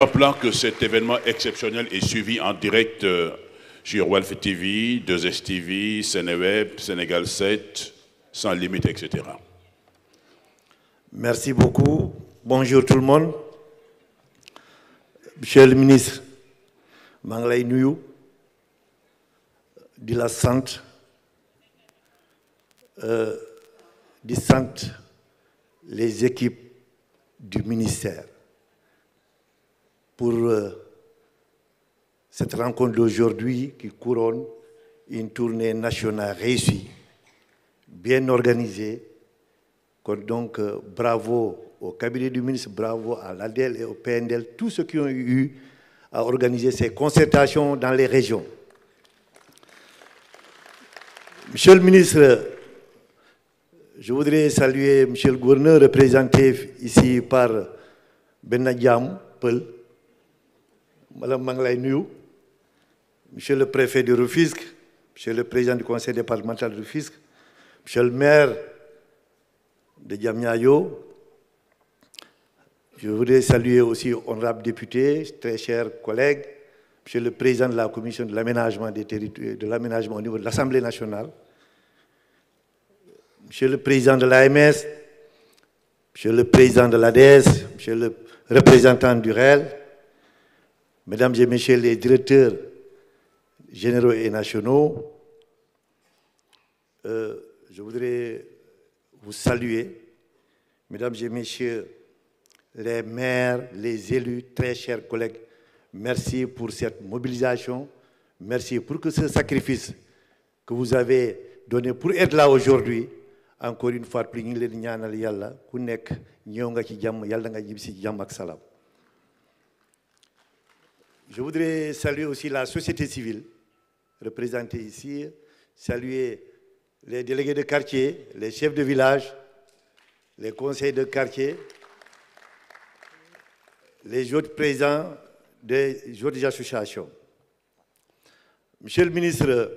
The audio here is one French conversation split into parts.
Rappelant que cet événement exceptionnel est suivi en direct sur Walf TV, 2S TV, Sénéweb, Sénégal 7, Sans Limite, etc. Merci beaucoup. Bonjour tout le monde. Monsieur le ministre, maa ngi lay nuyu di la sant les équipes du ministère pour cette rencontre d'aujourd'hui qui couronne une tournée nationale réussie, bien organisée. Donc, bravo au cabinet du ministre, bravo à l'ADEL et au PNDL, tous ceux qui ont eu à organiser ces concertations dans les régions. Monsieur le ministre, je voudrais saluer monsieur le gouverneur représenté ici par Benadiam Peul, Madame Manglay Niou, monsieur le préfet de Rufisque, monsieur le président du conseil départemental de Rufisque, monsieur le maire de Diamniadio. Je voudrais saluer aussi honorables députés, très chers collègues, monsieur le président de la commission de l'aménagement des territoires, de l'aménagement au niveau de l'Assemblée nationale, monsieur le président de l'AMS, monsieur le président de l'ADES, monsieur le représentant du REL, mesdames et messieurs les directeurs généraux et nationaux, je voudrais vous saluer, mesdames et messieurs les maires, les élus, très chers collègues. Merci pour cette mobilisation. Merci pour que ce sacrifice que vous avez donné pour être là aujourd'hui, encore une fois, plus ñu leen ñaanal Yàlla ku nekk ñëw nga ci jàmm Yàlla nga ñibbi si jàmm ak salaam. Je voudrais saluer aussi la société civile représentée ici, saluer les délégués de quartier, les chefs de village, les conseils de quartier, les autres présidents des autres associations. Monsieur le ministre,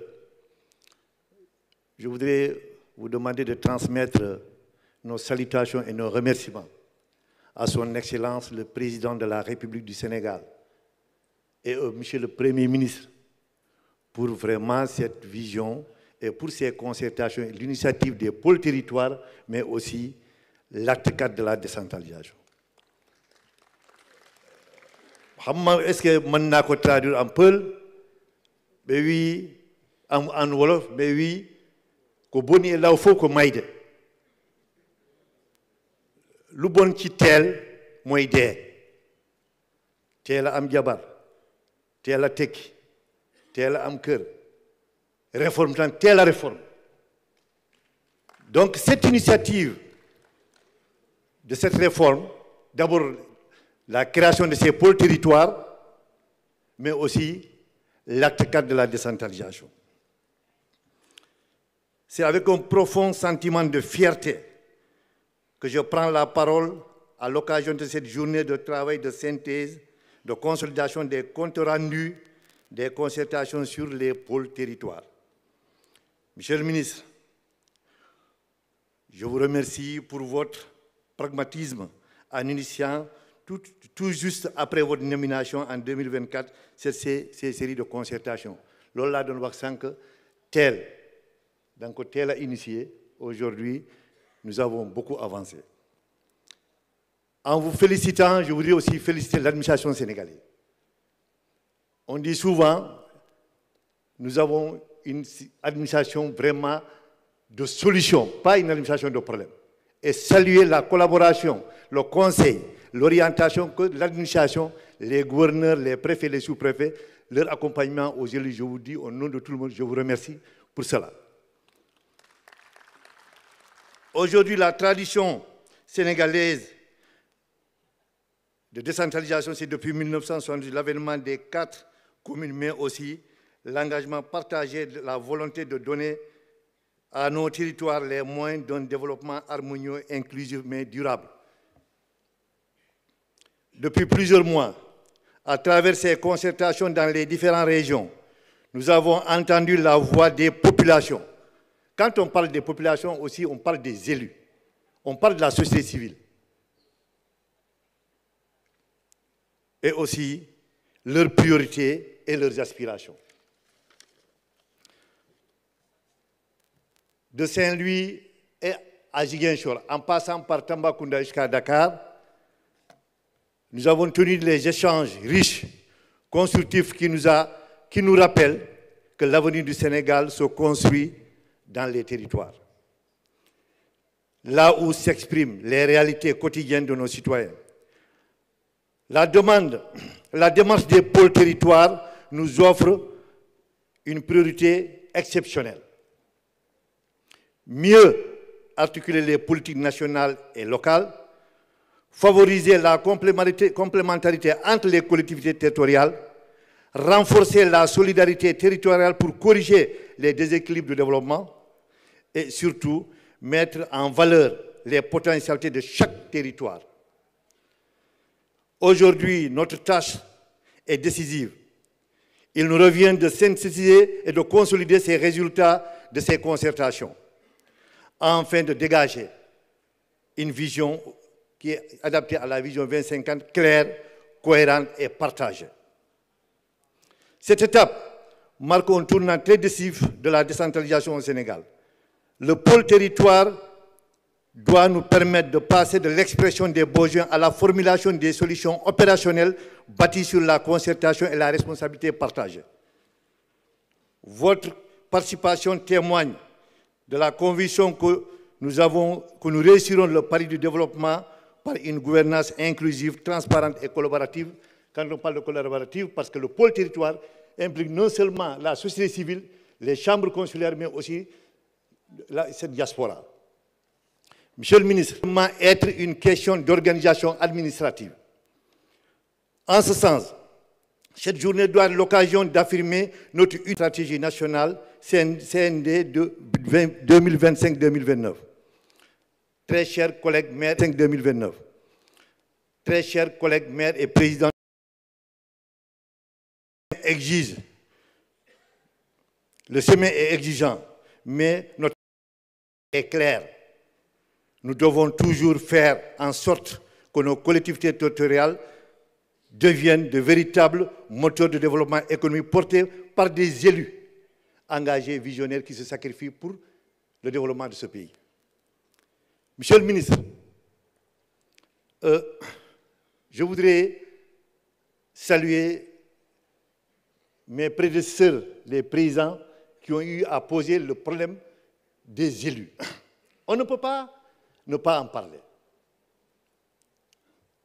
je voudrais vous demander de transmettre nos salutations et nos remerciements à son Excellence le Président de la République du Sénégal et Monsieur le Premier ministre pour vraiment cette vision et pour ces concertations, l'initiative des pôles territoires, mais aussi l'acte 4 de la décentralisation. Est-ce que je peux traduire un peu? Mais oui, en Wolof, mais oui, que bon est là, il faut que m'aide. Le bon qui tel, moi aide. Tel am jabar, tel a tek, tel am cœur. Réforme tant telle la réforme. Donc cette initiative de cette réforme, d'abord la création de ces pôles territoires, mais aussi l'acte 4 de la décentralisation. C'est avec un profond sentiment de fierté que je prends la parole à l'occasion de cette journée de travail de synthèse, de consolidation des comptes rendus, des concertations sur les pôles territoires. Monsieur le ministre, je vous remercie pour votre pragmatisme en initiant tout juste après votre nomination en 2024 ces séries de concertations. Lola donne wax sank tel donc tel a initié. Aujourd'hui, nous avons beaucoup avancé. En vous félicitant, je voudrais aussi féliciter l'administration sénégalaise. On dit souvent, nous avons une administration vraiment de solution, pas une administration de problème. Et saluer la collaboration, le conseil, l'orientation que l'administration, les gouverneurs, les préfets, les sous-préfets, leur accompagnement aux élus, je vous dis au nom de tout le monde, je vous remercie pour cela. Aujourd'hui, la tradition sénégalaise de décentralisation, c'est depuis 1970, l'avènement des 4 communes, mais aussi l'engagement partagé, la volonté de donner à nos territoires les moyens d'un développement harmonieux, inclusif, mais durable. Depuis plusieurs mois, à travers ces concertations dans les différentes régions, nous avons entendu la voix des populations. Quand on parle des populations aussi, on parle des élus. On parle de la société civile. et aussi leurs priorités et leurs aspirations. De Saint-Louis et à Ziguinchor, en passant par Tambacounda jusqu'à Dakar, nous avons tenu des échanges riches, constructifs qui nous rappellent que l'avenir du Sénégal se construit dans les territoires. Là où s'expriment les réalités quotidiennes de nos citoyens. La démarche des pôles territoires nous offre une priorité exceptionnelle. Mieux articuler les politiques nationales et locales, favoriser la complémentarité entre les collectivités territoriales, renforcer la solidarité territoriale pour corriger les déséquilibres de développement et surtout mettre en valeur les potentialités de chaque territoire. Aujourd'hui, notre tâche est décisive. Il nous revient de synthétiser et de consolider ces résultats de ces concertations, afin de dégager une vision qui est adaptée à la vision 2050, claire, cohérente et partagée. Cette étape marque un tournant très décisif de la décentralisation au Sénégal. Le pôle territoire doit nous permettre de passer de l'expression des besoins à la formulation des solutions opérationnelles bâties sur la concertation et la responsabilité partagée. Votre participation témoigne de la conviction que nous réussirons le pari du développement par une gouvernance inclusive, transparente et collaborative. Quand on parle de collaborative, parce que le pôle territoire implique non seulement la société civile, les chambres consulaires, mais aussi cette diaspora. Monsieur le ministre, comment être une question d'organisation administrative? En ce sens, cette journée doit être l'occasion d'affirmer notre stratégie nationale CND de 2025-2029. Très chers collègues maires, 2029. Très chers collègues maires et présidents, exige. Le chemin est exigeant, mais notre est clair. Nous devons toujours faire en sorte que nos collectivités territoriales deviennent de véritables moteurs de développement économique portés par des élus engagés, visionnaires qui se sacrifient pour le développement de ce pays. Monsieur le ministre, je voudrais saluer mes prédécesseurs, les présidents qui ont eu à poser le problème des élus. On ne peut pas ne pas en parler.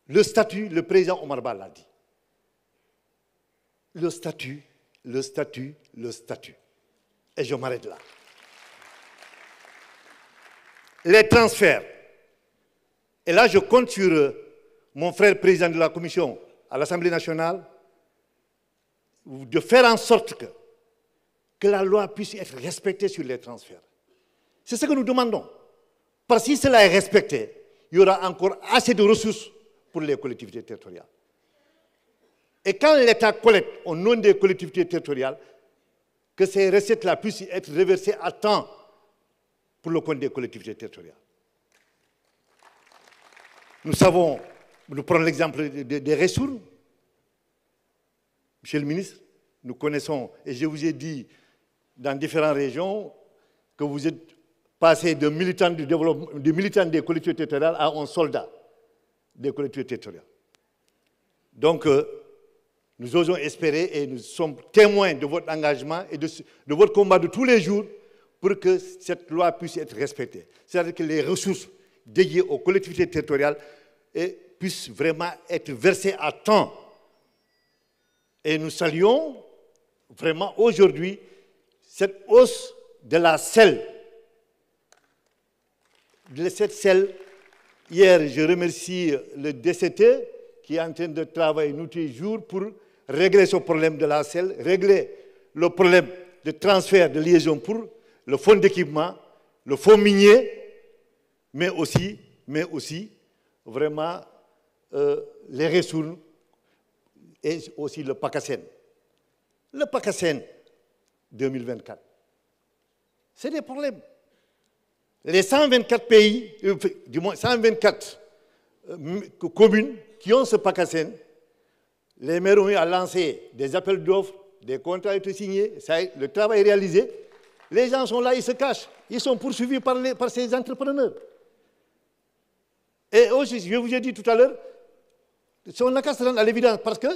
Le statut, le président Omar Ba l'a dit. Le statut, le statut, le statut. Et je m'arrête là. Les transferts. Et là, je compte sur mon frère président de la commission à l'Assemblée nationale de faire en sorte que la loi puisse être respectée sur les transferts. C'est ce que nous demandons. Parce que si cela est respecté, il y aura encore assez de ressources pour les collectivités territoriales. Et quand l'État collecte au nom des collectivités territoriales, que ces recettes-là puissent être reversées à temps pour le compte des collectivités territoriales. Nous savons, nous prenons l'exemple des ressources. Monsieur le ministre, nous connaissons, et je vous ai dit dans différentes régions, que vous êtes passé de militants du développement, de militants des collectivités territoriales à un soldat des collectivités territoriales. Donc, nous osons espérer et nous sommes témoins de votre engagement et de votre combat de tous les jours pour que cette loi puisse être respectée. C'est-à-dire que les ressources dédiées aux collectivités territoriales puissent vraiment être versées à temps. Et nous saluons vraiment aujourd'hui cette hausse de la selle. De cette selle, hier, je remercie le DCT qui est en train de travailler nuit et jour pour régler ce problème de la selle, régler le problème de transfert de liaison pour le fonds d'équipement, le fonds minier, mais aussi vraiment les ressources et aussi le PACASEN. Le PACASEN 2024, c'est des problèmes. Les 124 pays, du moins 124 communes qui ont ce PACASEN Les maires ont eu à lancer des appels d'offres, des contrats ont été signés, le travail est réalisé. Les gens sont là, ils se cachent. Ils sont poursuivis par ces entrepreneurs. Et aussi, je vous ai dit tout à l'heure, on n'a qu'à se rendre à l'évidence parce que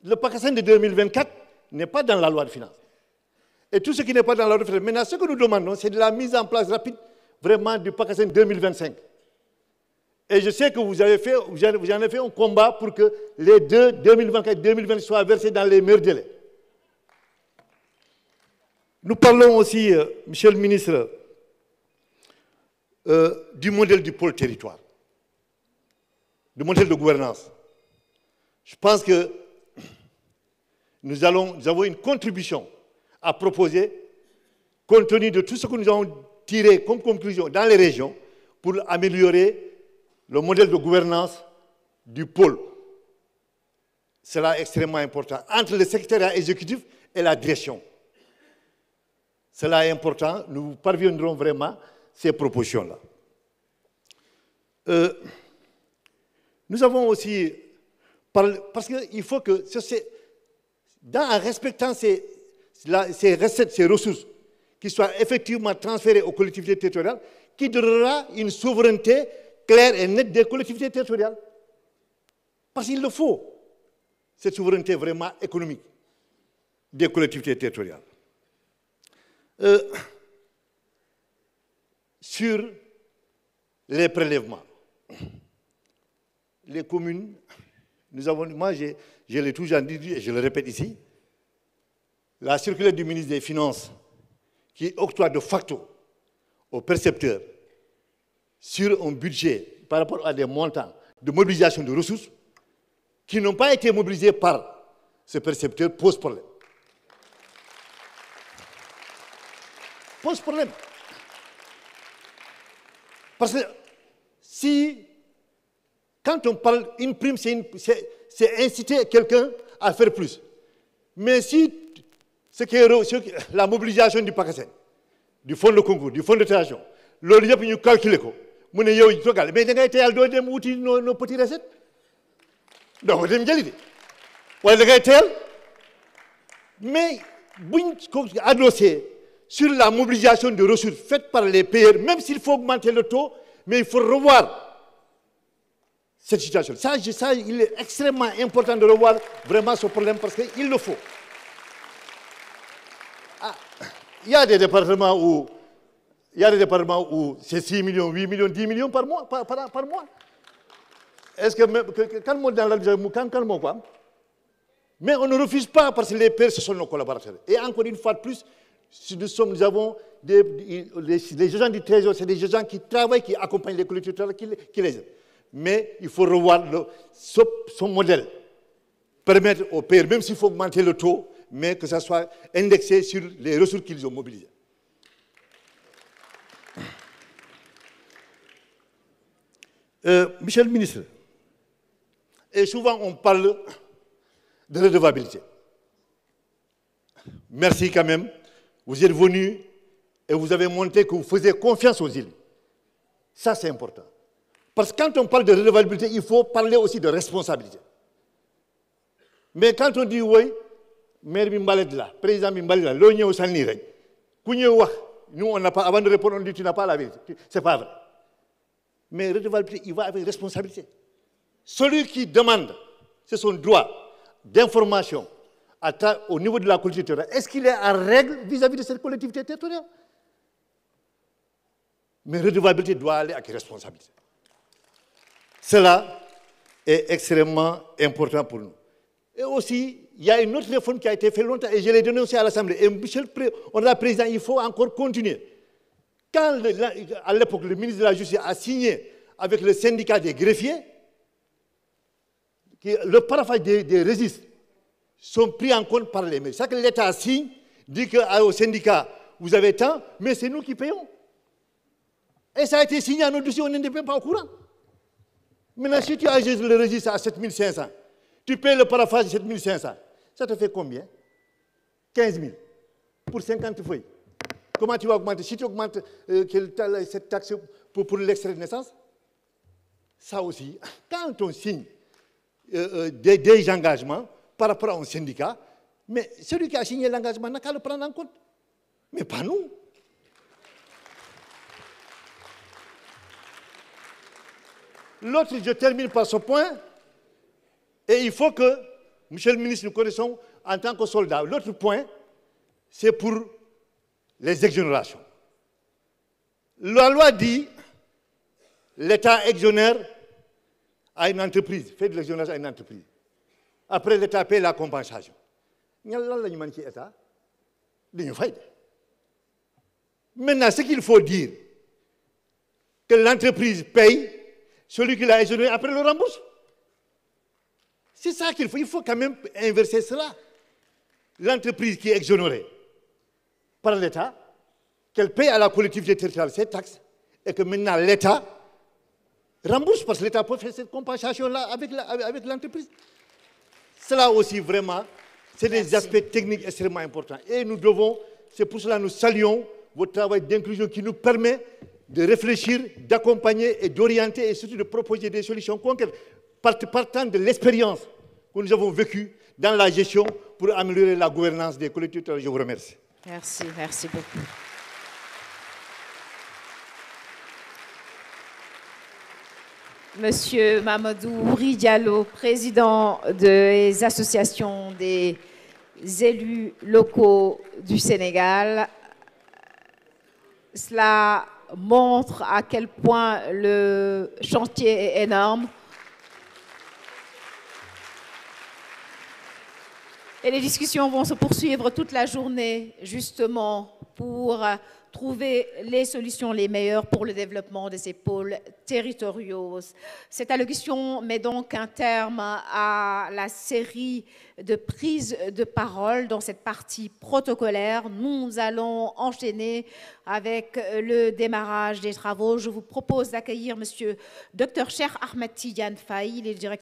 le PACASEN de 2024 n'est pas dans la loi de finances. Et tout ce qui n'est pas dans la loi de finances. Maintenant, ce que nous demandons, c'est de la mise en place rapide vraiment du PACASEN 2025. Et je sais que vous en avez fait un combat pour que les deux, 2024 et 2020, soient versés dans les meilleurs délais. Nous parlons aussi, Monsieur le ministre, du modèle du pôle territoire, du modèle de gouvernance. Je pense que nous avons une contribution à proposer, compte tenu de tout ce que nous avons tiré comme conclusion dans les régions, pour améliorer le modèle de gouvernance du pôle. Cela est extrêmement important, entre le secrétariat exécutif et la direction. Cela est important, nous parviendrons vraiment à ces propositions-là. Nous avons aussi parlé, parce qu'il faut que, en respectant ces recettes, ces ressources, qui soient effectivement transférées aux collectivités territoriales, qui donnera une souveraineté claire et nette des collectivités territoriales. Parce qu'il le faut, cette souveraineté vraiment économique des collectivités territoriales. Sur les prélèvements, les communes, nous avons, moi je l'ai toujours dit et je le répète ici, la circulaire du ministre des Finances qui octroie de facto aux percepteurs sur un budget par rapport à des montants de mobilisation de ressources qui n'ont pas été mobilisés par ce percepteur pose problème. Pose problème. Parce que si, quand on parle une prime, c'est inciter quelqu'un à faire plus. Mais si la mobilisation du PACASEN, du fonds de concours, du fonds de création, loolu yëpp ñu calculer ko mu ne yow togal mais da ngay teyal doo dem wuti nos petits recettes donc dem jëli de wala da ngay teyal mais buñ ko adossé sur la mobilisation de ressources faite par les payeurs, même s'il faut augmenter le taux, mais il faut revoir cette situation. Ça, il est extrêmement important de revoir vraiment ce problème parce qu'il le faut. Il y a des départements où c'est 6 millions, 8 millions, 10 millions par mois. Par mois. Est-ce que quand on est dans l'administration, quoi? Mais on ne refuse pas parce que les pairs, ce sont nos collaborateurs. Et encore une fois de plus, nous avons des agents du Trésor, c'est des agents qui travaillent, qui accompagnent les collectivités, qui les aident. Mais il faut revoir son modèle. Permettre aux pairs, même s'il faut augmenter le taux, mais que ça soit indexé sur les ressources qu'ils ont mobilisées. Monsieur le ministre, et souvent on parle de redevabilité. Merci quand même. Vous êtes venu et vous avez montré que vous faisiez confiance aux îles. Ça, c'est important. Parce que quand on parle de redevabilité, il faut parler aussi de responsabilité. Mais quand on dit oui, maire Mimbalet là, président Mimbalet là, l'oignon au salni, nous on n'a pas, avant de répondre, on dit tu n'as pas la vérité. C'est pas vrai. Mais redevabilité, il va avec responsabilité. Celui qui demande, c'est son droit d'information au niveau de la collectivité territoriale. Est-ce qu'il est en règle vis-à-vis de cette collectivité territoriale? Mais redevabilité doit aller avec responsabilité. Cela est extrêmement important pour nous. Et aussi, il y a une autre réforme qui a été faite longtemps et je l'ai dénoncée à l'Assemblée. Et Monsieur le Président, il faut encore continuer. Quand, à l'époque, le ministre de la Justice a signé avec le syndicat des greffiers, le paraphage des registres sont pris en compte par les maires. C'est que l'État signe, dit au syndicat, vous avez tant, mais c'est nous qui payons. Et ça a été signé à notre dossier, on n'était pas au courant. Maintenant, si tu as le registre à 7500, tu payes le paraphage de 7500, ça te fait combien? 15 000 pour 50 feuilles. Comment tu vas augmenter? Si tu augmentes cette taxe pour l'extrait de naissance, ça aussi, quand on signe des engagements, par rapport à un syndicat, mais celui qui a signé l'engagement n'a qu'à le prendre en compte. Mais pas nous. L'autre, je termine par ce point, et il faut que, monsieur le ministre, nous connaissons en tant que soldats. L'autre point, c'est pour les exonérations. La loi dit l'État exonère à une entreprise, fait de l'exonération à une entreprise. Après, l'État paie la compensation. Maintenant, ce qu'il faut dire, que l'entreprise paye, celui qui l'a exonéré, après le rembourse. C'est ça qu'il faut. Il faut quand même inverser cela. L'entreprise qui est exonérée par l'État, qu'elle paye à la collectivité territoriale ses taxes, et que maintenant l'État rembourse, parce que l'État peut faire cette compensation-là avec l'entreprise. Cela aussi, vraiment, c'est des aspects techniques extrêmement importants. Et nous devons, c'est pour cela que nous saluons votre travail d'inclusion qui nous permet de réfléchir, d'accompagner et d'orienter et surtout de proposer des solutions concrètes, partant de l'expérience que nous avons vécue dans la gestion pour améliorer la gouvernance des collectivités. Je vous remercie. Merci, merci beaucoup. Monsieur Mamadou Ouri Diallo, président des associations des élus locaux du Sénégal. Cela montre à quel point le chantier est énorme. Et les discussions vont se poursuivre toute la journée, justement, pour trouver les solutions les meilleures pour le développement de ces pôles territoriaux. Cette allocution met donc un terme à la série de prises de parole dans cette partie protocolaire. Nous allons enchaîner avec le démarrage des travaux. Je vous propose d'accueillir Monsieur Dr Cheikh Ahmed Tidiane Faye, il est directeur